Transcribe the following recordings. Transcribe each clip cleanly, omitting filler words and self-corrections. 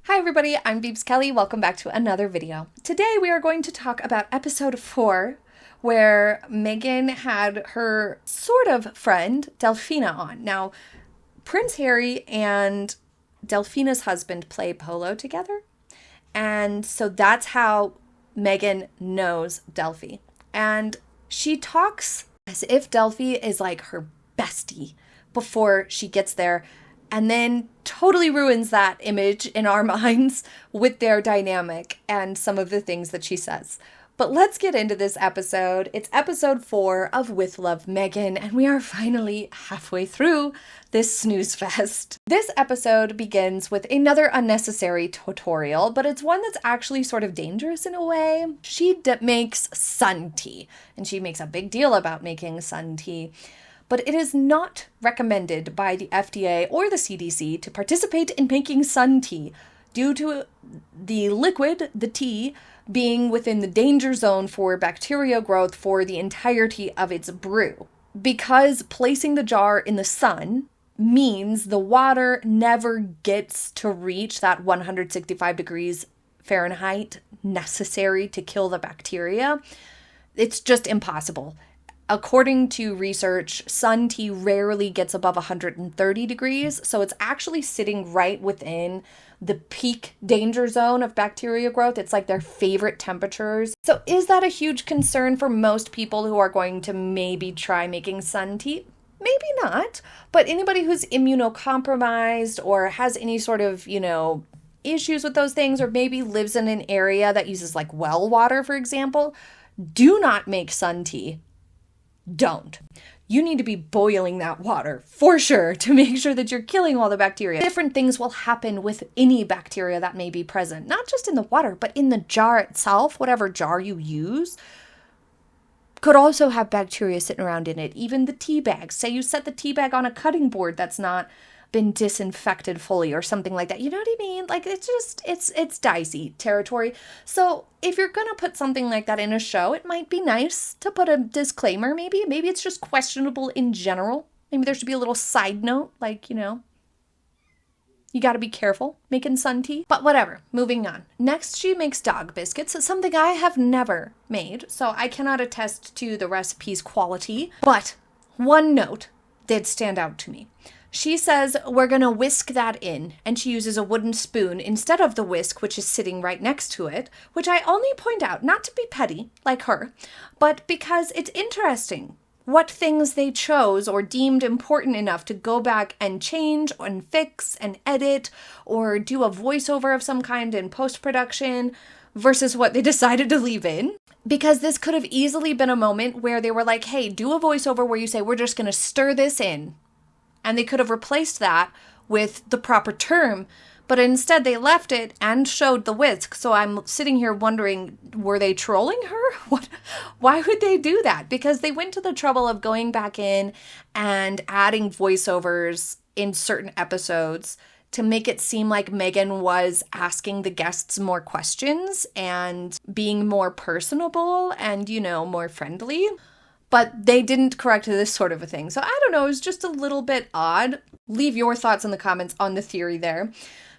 Hi everybody, I'm Beebs Kelley. Welcome back to another video. Today we are going to talk about episode 4, where Meghan had her sort of friend, Delphina, on. Now, Prince Harry and Delphina's husband play polo together, and so that's how Meghan knows Delphi. And she talks as if Delphi is like her bestie before she gets there, and then totally ruins that image in our minds with their dynamic and some of the things that she says. But let's get into this episode. It's episode 4 of With Love Meghan, and we are finally halfway through this snooze fest. This episode begins with another unnecessary tutorial, but it's one that's actually sort of dangerous in a way. She makes sun tea, and she makes a big deal about making sun tea. But it is not recommended by the FDA or the CDC to participate in making sun tea due to the liquid, the tea, being within the danger zone for bacteria growth for the entirety of its brew. Because placing the jar in the sun means the water never gets to reach that 165 degrees Fahrenheit necessary to kill the bacteria. It's just impossible. According to research, sun tea rarely gets above 130 degrees, so it's actually sitting right within the peak danger zone of bacteria growth. It's like their favorite temperatures. So is that a huge concern for most people who are going to maybe try making sun tea? Maybe not, but anybody who's immunocompromised or has any sort of, issues with those things, or maybe lives in an area that uses like well water, for example, do not make sun tea. Don't. You need to be boiling that water for sure to make sure that you're killing all the bacteria. Different things will happen with any bacteria that may be present, not just in the water, but in the jar itself. Whatever jar you use could also have bacteria sitting around in it. Even the tea bags. Say you set the tea bag on a cutting board that's not been disinfected fully or something like that. You know what I mean? Like, it's dicey territory. So if you're gonna put something like that in a show, it might be nice to put a disclaimer. Maybe it's just questionable in general. Maybe there should be a little side note, like, you gotta be careful making sun tea. But whatever, moving on. Next, she makes dog biscuits. It's something I have never made, so I cannot attest to the recipe's quality. But one note did stand out to me. She says, we're going to whisk that in, and she uses a wooden spoon instead of the whisk, which is sitting right next to it, which I only point out, not to be petty, like her, but because it's interesting what things they chose or deemed important enough to go back and change and fix and edit or do a voiceover of some kind in post-production versus what they decided to leave in. Because this could have easily been a moment where they were like, hey, do a voiceover where you say, we're just going to stir this in. And they could have replaced that with the proper term, but instead they left it and showed the whisk. So I'm sitting here wondering, were they trolling her? Why would they do that? Because they went to the trouble of going back in and adding voiceovers in certain episodes to make it seem like Meghan was asking the guests more questions and being more personable and, more friendly. But they didn't correct this sort of a thing. So I don't know, it was just a little bit odd. Leave your thoughts in the comments on the theory there.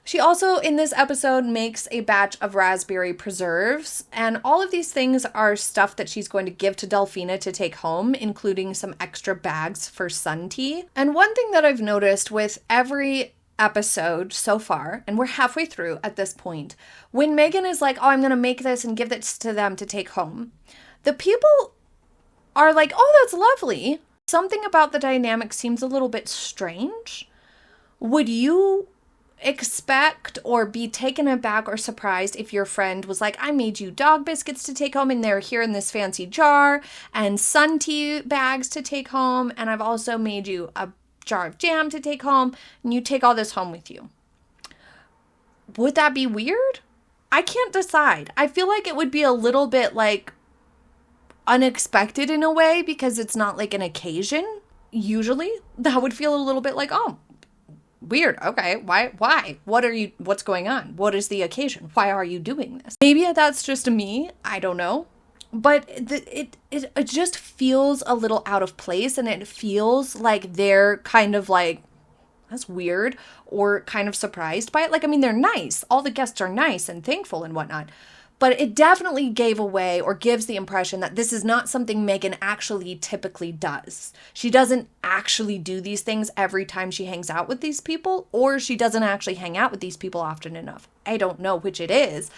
She also, in this episode, makes a batch of raspberry preserves. And all of these things are stuff that she's going to give to Delphina to take home, including some extra bags for sun tea. And one thing that I've noticed with every episode so far, and we're halfway through at this point, when Meghan is like, oh, I'm going to make this and give this to them to take home, the people are like, oh, that's lovely. Something about the dynamic seems a little bit strange. Would you expect or be taken aback or surprised if your friend was like, I made you dog biscuits to take home and they're here in this fancy jar, and sun tea bags to take home, and I've also made you a jar of jam to take home, and you take all this home with you? Would that be weird? I can't decide. I feel like it would be a little bit like unexpected in a way, because it's not like an occasion. Usually that would feel a little bit like, oh, weird. Okay. Why? What's going on? What is the occasion? Why are you doing this? Maybe that's just me. I don't know. But it just feels a little out of place, and it feels like they're kind of like that's weird, or kind of surprised by it. Like, I mean, they're nice. All the guests are nice and thankful and whatnot. But it definitely gave away or gives the impression that this is not something Meghan actually typically does. She doesn't actually do these things every time she hangs out with these people, or she doesn't actually hang out with these people often enough. I don't know which it is,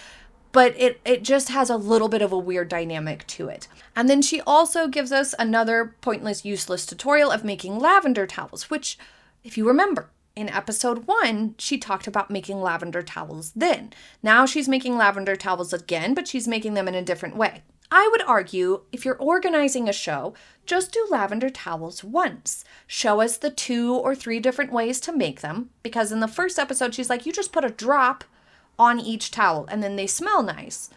but it just has a little bit of a weird dynamic to it. And then she also gives us another pointless, useless tutorial of making lavender towels, which, if you remember, in episode 1, she talked about making lavender towels then. Now she's making lavender towels again, but she's making them in a different way. I would argue, if you're organizing a show, just do lavender towels once. Show us the 2 or 3 different ways to make them, because in the first episode, she's like, you just put a drop on each towel, and then they smell nice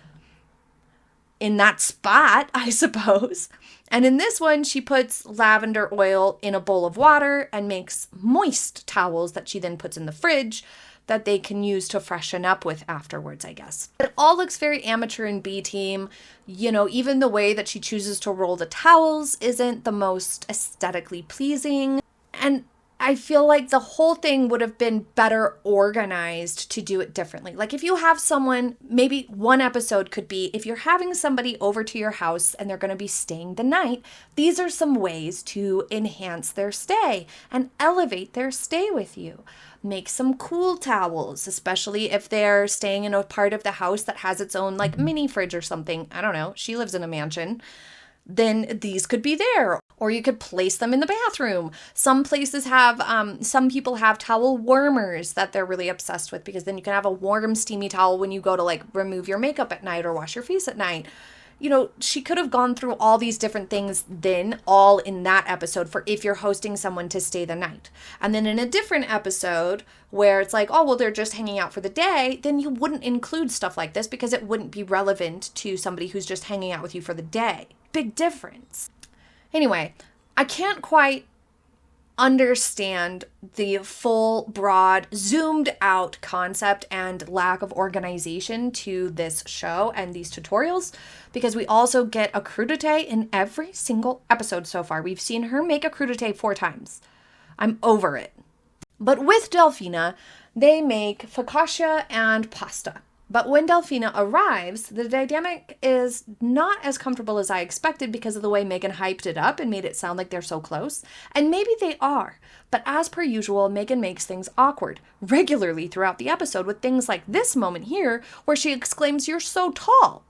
in that spot, I suppose. And in this one, she puts lavender oil in a bowl of water and makes moist towels that she then puts in the fridge that they can use to freshen up with afterwards, I guess. It all looks very amateur and B-team. You know, even the way that she chooses to roll the towels isn't the most aesthetically pleasing. And I feel like the whole thing would have been better organized to do it differently. Like if you have someone, maybe one episode could be, if you're having somebody over to your house and they're going to be staying the night, these are some ways to enhance their stay and elevate their stay with you. Make some cool towels, especially if they're staying in a part of the house that has its own like mini fridge or something. I don't know. She lives in a mansion. Then these could be there, or you could place them in the bathroom. Some places have, some people have towel warmers that they're really obsessed with, because then you can have a warm, steamy towel when you go to like remove your makeup at night or wash your face at night. You know, she could have gone through all these different things then, all in that episode, for if you're hosting someone to stay the night. And then in a different episode where it's like, oh, well, they're just hanging out for the day, then you wouldn't include stuff like this because it wouldn't be relevant to somebody who's just hanging out with you for the day. Big difference. Anyway, I can't quite understand the full, broad, zoomed out concept and lack of organization to this show and these tutorials, because we also get a crudité in every single episode so far. We've seen her make a crudité 4 times. I'm over it. But with Delphina, they make focaccia and pasta. But when Delphina arrives, the dynamic is not as comfortable as I expected because of the way Meghan hyped it up and made it sound like they're so close. And maybe they are. But as per usual, Meghan makes things awkward regularly throughout the episode, with things like this moment here where she exclaims, "You're so tall."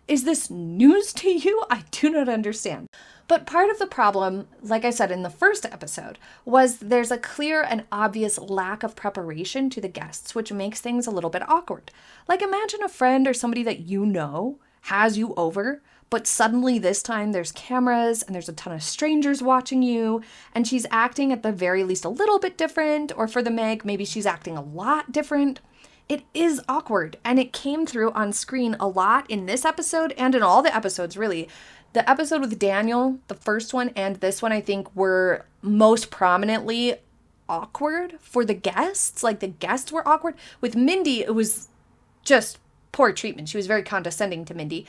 Is this news to you? I do not understand. But part of the problem, like I said in the first episode, was there's a clear and obvious lack of preparation to the guests, which makes things a little bit awkward. Like imagine a friend or somebody that you know has you over, but suddenly this time there's cameras and there's a ton of strangers watching you, and she's acting at the very least a little bit different, or for the Meg, maybe she's acting a lot different. It is awkward, and it came through on screen a lot in this episode and in all the episodes, really. The episode with Daniel, the first one, and this one, I think, were most prominently awkward for the guests. Like, the guests were awkward. With Mindy, it was just poor treatment. She was very condescending to Mindy.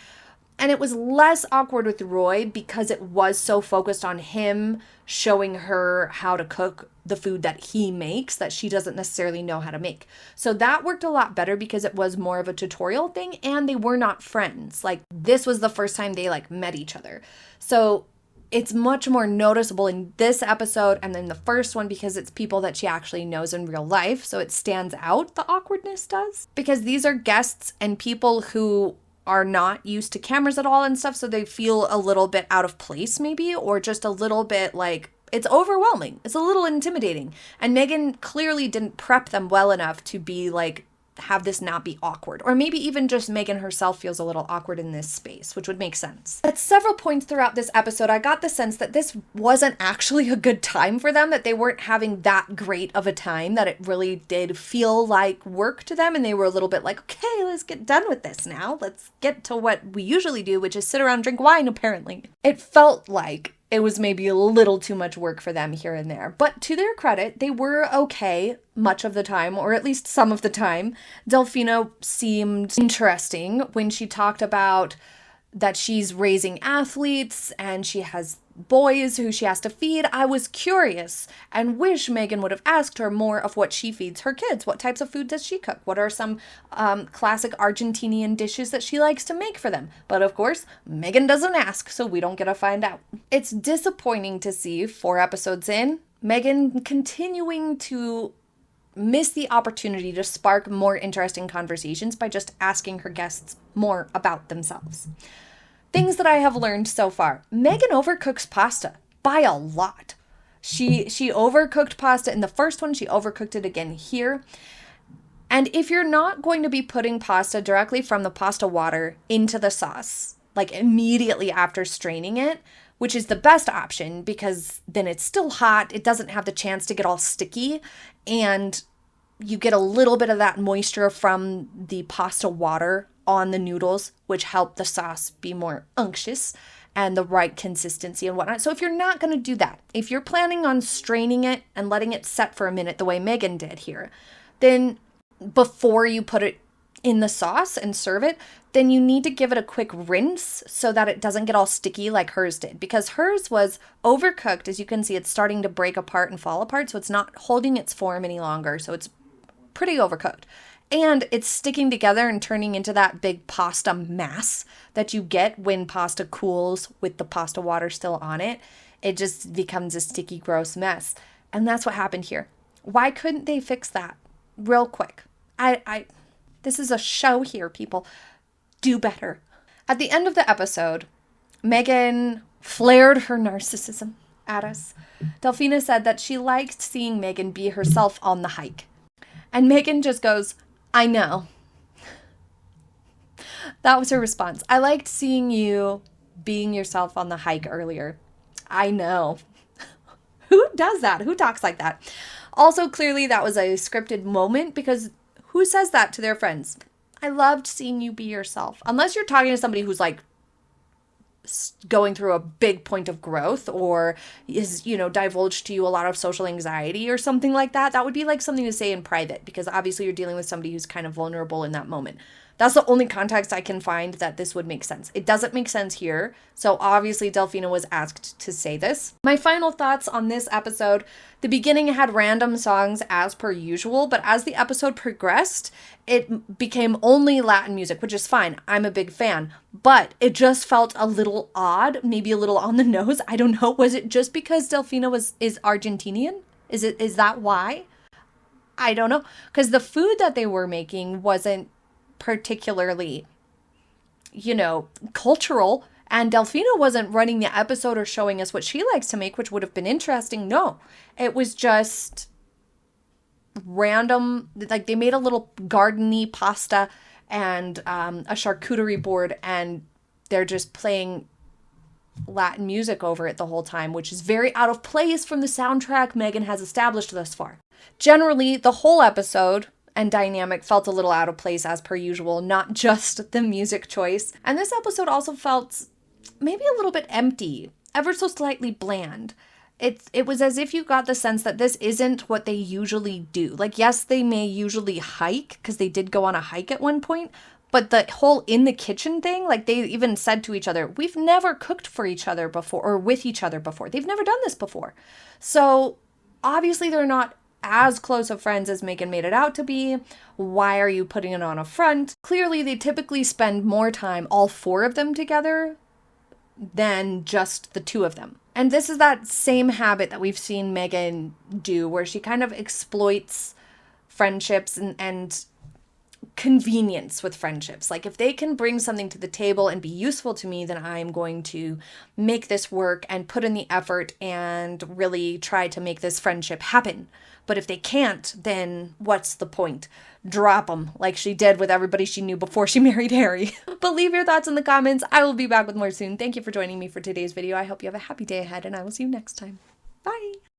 And it was less awkward with Roy because it was so focused on him showing her how to cook the food that he makes that she doesn't necessarily know how to make. So that worked a lot better because it was more of a tutorial thing, and they were not friends. Like, this was the first time they like met each other. So it's much more noticeable in this episode and then the first one because it's people that she actually knows in real life. So it stands out, the awkwardness does. Because these are guests and people who are not used to cameras at all and stuff, so they feel a little bit out of place maybe, or just a little bit like, it's overwhelming. It's a little intimidating. And Meghan clearly didn't prep them well enough to be like, have this not be awkward. Or maybe even just Meghan herself feels a little awkward in this space, which would make sense. At several points throughout this episode, I got the sense that this wasn't actually a good time for them, that they weren't having that great of a time, that it really did feel like work to them. And they were a little bit like, okay, let's get done with this now. Let's get to what we usually do, which is sit around and drink wine, apparently. It felt like it was maybe a little too much work for them here and there. But to their credit, they were okay much of the time, or at least some of the time. Delphina seemed interesting when she talked about that she's raising athletes and she has boys who she has to feed, I was curious and wish Meghan would have asked her more of what she feeds her kids. What types of food does she cook? What are some classic Argentinian dishes that she likes to make for them? But of course, Meghan doesn't ask, so we don't get to find out. It's disappointing to see 4 episodes in, Meghan continuing to miss the opportunity to spark more interesting conversations by just asking her guests more about themselves. Things that I have learned so far. Meghan overcooks pasta by a lot. She overcooked pasta in the first one. She overcooked it again here. And if you're not going to be putting pasta directly from the pasta water into the sauce, like immediately after straining it, which is the best option because then it's still hot, it doesn't have the chance to get all sticky, and you get a little bit of that moisture from the pasta water on the noodles, which help the sauce be more unctuous and the right consistency and whatnot. So if you're not going to do that, if you're planning on straining it and letting it set for a minute the way Meghan did here, then before you put it in the sauce and serve it, then you need to give it a quick rinse so that it doesn't get all sticky like hers did, because hers was overcooked. As you can see, it's starting to break apart and fall apart, so it's not holding its form any longer, so it's pretty overcooked. And it's sticking together and turning into that big pasta mass that you get when pasta cools with the pasta water still on it. It just becomes a sticky, gross mess. And that's what happened here. Why couldn't they fix that real quick? This is a show here, people. Do better. At the end of the episode, Meghan flared her narcissism at us. Delphina said that she liked seeing Meghan be herself on the hike. And Meghan just goes, I know. That was her response. I liked seeing you being yourself on the hike earlier. I know. Who does that? Who talks like that? Also, clearly that was a scripted moment, because who says that to their friends? I loved seeing you be yourself. Unless you're talking to somebody who's like going through a big point of growth or is, divulged to you a lot of social anxiety or something like that. That would be like something to say in private, because obviously you're dealing with somebody who's kind of vulnerable in that moment. That's the only context I can find that this would make sense. It doesn't make sense here. So obviously Delphina was asked to say this. My final thoughts on this episode. The beginning had random songs as per usual, but as the episode progressed, it became only Latin music, which is fine. I'm a big fan, but it just felt a little odd, maybe a little on the nose. I don't know. Was it just because Delphina is Argentinian? Is that why? I don't know. Because the food that they were making wasn't particularly, cultural, and Delphina wasn't running the episode or showing us what she likes to make, which would have been interesting. No, it was just random. Like, they made a little garden-y pasta and a charcuterie board, and they're just playing Latin music over it the whole time, which is very out of place from the soundtrack Meghan has established thus far. Generally, the whole episode and dynamic felt a little out of place as per usual, not just the music choice. And this episode also felt maybe a little bit empty, ever so slightly bland. It was as if you got the sense that this isn't what they usually do. Like, yes, they may usually hike, because they did go on a hike at one point, but the whole in the kitchen thing, like, they even said to each other, we've never cooked for each other before or with each other before. They've never done this before. So obviously they're not as close of friends as Meghan made it out to be. Why are you putting it on a front? Clearly, they typically spend more time, all 4 of them together, than just the 2 of them. And this is that same habit that we've seen Meghan do, where she kind of exploits friendships and convenience with friendships. Like, if they can bring something to the table and be useful to me, then I'm going to make this work and put in the effort and really try to make this friendship happen. But if they can't, then what's the point? Drop them, like she did with everybody she knew before she married Harry. But leave your thoughts in the comments. I will be back with more soon. Thank you for joining me for today's video. I hope you have a happy day ahead, and I will see you next time. Bye!